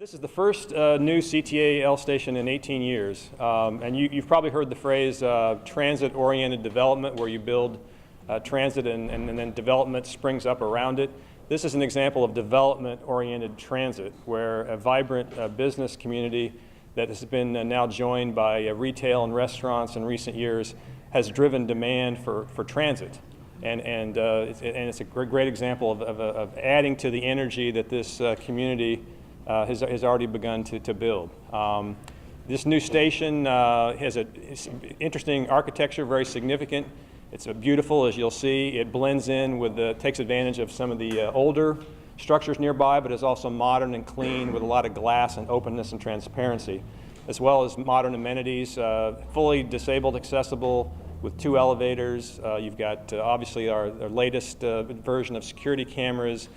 This is the first new CTA L station in 18 years, and you've probably heard the phrase transit-oriented development, where you build transit and then development springs up around it. This is an example of development-oriented transit, where a vibrant business community that has been now joined by retail and restaurants in recent years has driven demand for transit. And it's a great example of adding to the energy that this community has already begun to build. This new station has an interesting architecture, very significant. It's beautiful, as you'll see. It blends in with takes advantage of some of the older structures nearby, but is also modern and clean with a lot of glass and openness and transparency, as well as modern amenities, fully disabled accessible with 2 elevators. You've got obviously our latest version of security cameras,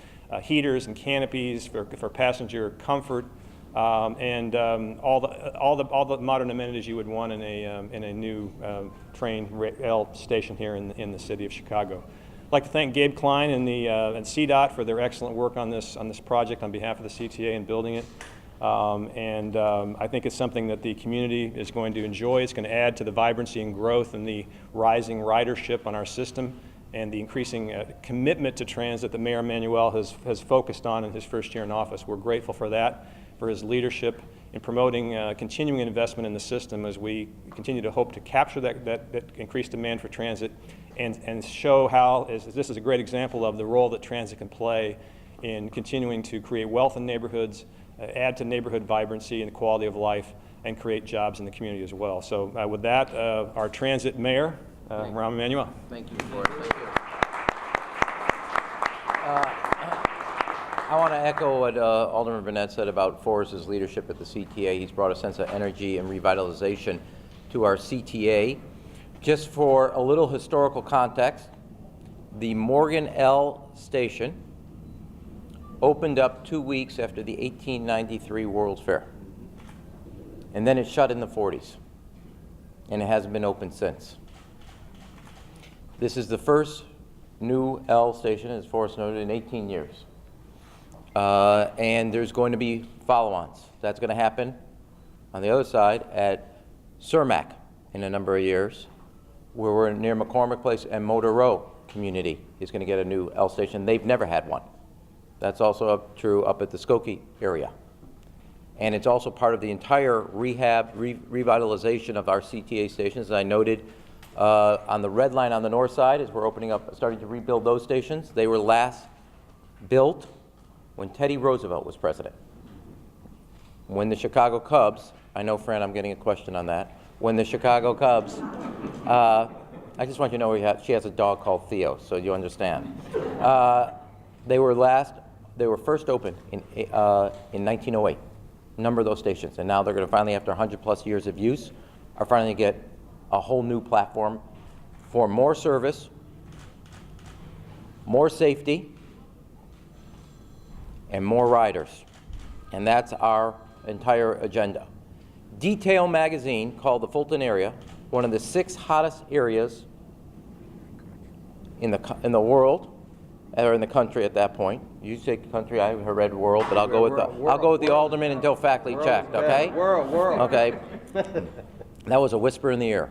heaters and canopies for passenger comfort, and all the modern amenities you would want in a new train rail station here in the city of Chicago. I'd like to thank Gabe Klein and CDOT for their excellent work on this project on behalf of the CTA in building it. I think it's something that the community is going to enjoy. It's going to add to the vibrancy and growth and the rising ridership on our system, and the increasing commitment to transit that Mayor Emanuel has focused on in his first year in office. We're grateful for that, for his leadership in promoting continuing investment in the system as we continue to hope to capture that increased demand for transit and show how, this is a great example of the role that transit can play in continuing to create wealth in neighborhoods, add to neighborhood vibrancy and quality of life, and create jobs in the community as well. So with that, our transit mayor, Rahm Emanuel. Thank you, Ford. Thank you. I want to echo what Alderman Burnett said about Forrest's leadership at the CTA. He's brought a sense of energy and revitalization to our CTA. Just for a little historical context, the Morgan L station opened up 2 weeks after the 1893 World's Fair. And then it shut in the 40s. And it hasn't been open since. This is the first new L station, as Forrest noted, in 18 years. And there's going to be follow-ons. That's going to happen on the other side at Cermak in a number of years, where we're near McCormick Place, and Motor Row community is going to get a new L station. They've never had one. That's also true up at the Skokie area. And it's also part of the entire revitalization of our CTA stations. As I noted, on the red line on the north side, as we're starting to rebuild those stations, they were last built when Teddy Roosevelt was president. When the Chicago Cubs, I know, Fran, I'm getting a question on that. When the Chicago Cubs, I just want you to know she has a dog called Theo, so you understand. They were first opened in 1908, a number of those stations, and now they're going to finally, after 100+ years of use, are finally get a whole new platform for more service, more safety, and more riders. And that's our entire agenda. Detail magazine called the Fulton area one of the 6 hottest areas in the world, or in the country at that point. You say country, I read world, but I'll go with the alderman until factually checked, okay? World. Okay. That was a whisper in the air.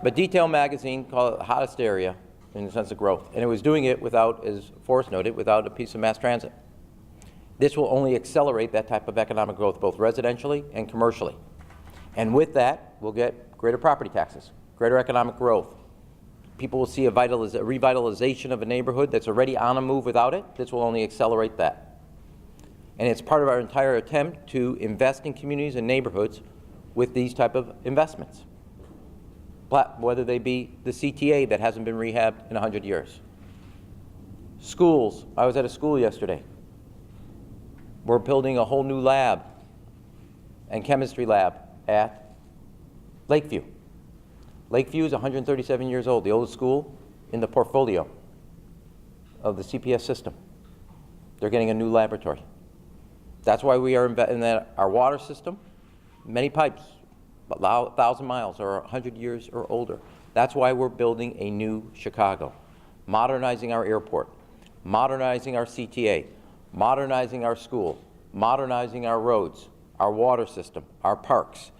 But Detail magazine called it the hottest area in the sense of growth. And it was doing it without, as Forrest noted, without a piece of mass transit. This will only accelerate that type of economic growth, both residentially and commercially. And with that, we'll get greater property taxes, greater economic growth. People will see a revitalization of a neighborhood that's already on a move without it. This will only accelerate that. And it's part of our entire attempt to invest in communities and neighborhoods with these type of investments, whether they be the CTA that hasn't been rehabbed in 100 years. Schools. I was at a school yesterday. We're building a whole new lab and chemistry lab at Lakeview. Lakeview is 137 years old, the oldest school in the portfolio of the CPS system. They're getting a new laboratory. That's why we are in our water system, many pipes, 1,000 miles or 100 years or older. That's why we're building a new Chicago, modernizing our airport, modernizing our CTA, modernizing our school, modernizing our roads, our water system, our parks,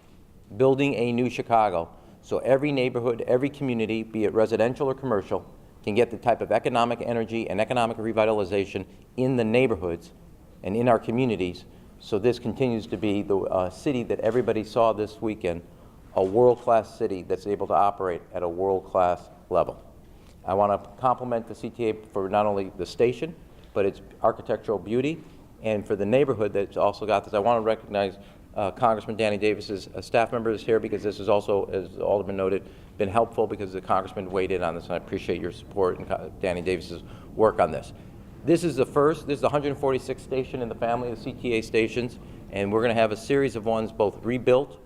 building a new Chicago, so every neighborhood, every community, be it residential or commercial, can get the type of economic energy and economic revitalization in the neighborhoods and in our communities, so this continues to be the city that everybody saw this weekend, a world-class city that's able to operate at a world-class level. I want to compliment the CTA for not only the station, but its architectural beauty, and for the neighborhood that's also got this. I want to recognize Congressman Danny Davis's staff members here, because this is also, as Alderman noted, been helpful because the Congressman weighed in on this, and I appreciate your support and Danny Davis's work on this. This is the first, this is the 146th station in the family of CTA stations, and we're going to have a series of ones both rebuilt,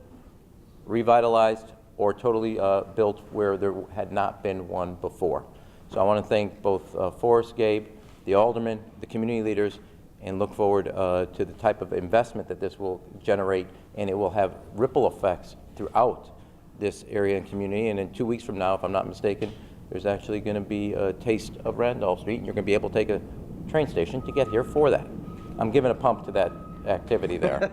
revitalized, or totally built where there had not been one before. So I want to thank both Forrest, Gabe, the aldermen, the community leaders, and look forward to the type of investment that this will generate, and it will have ripple effects throughout this area and community. And in 2 weeks from now, if I'm not mistaken, there's actually going to be a taste of Randolph Street, and you're going to be able to take a train station to get here for that. I'm giving a pump to that activity there.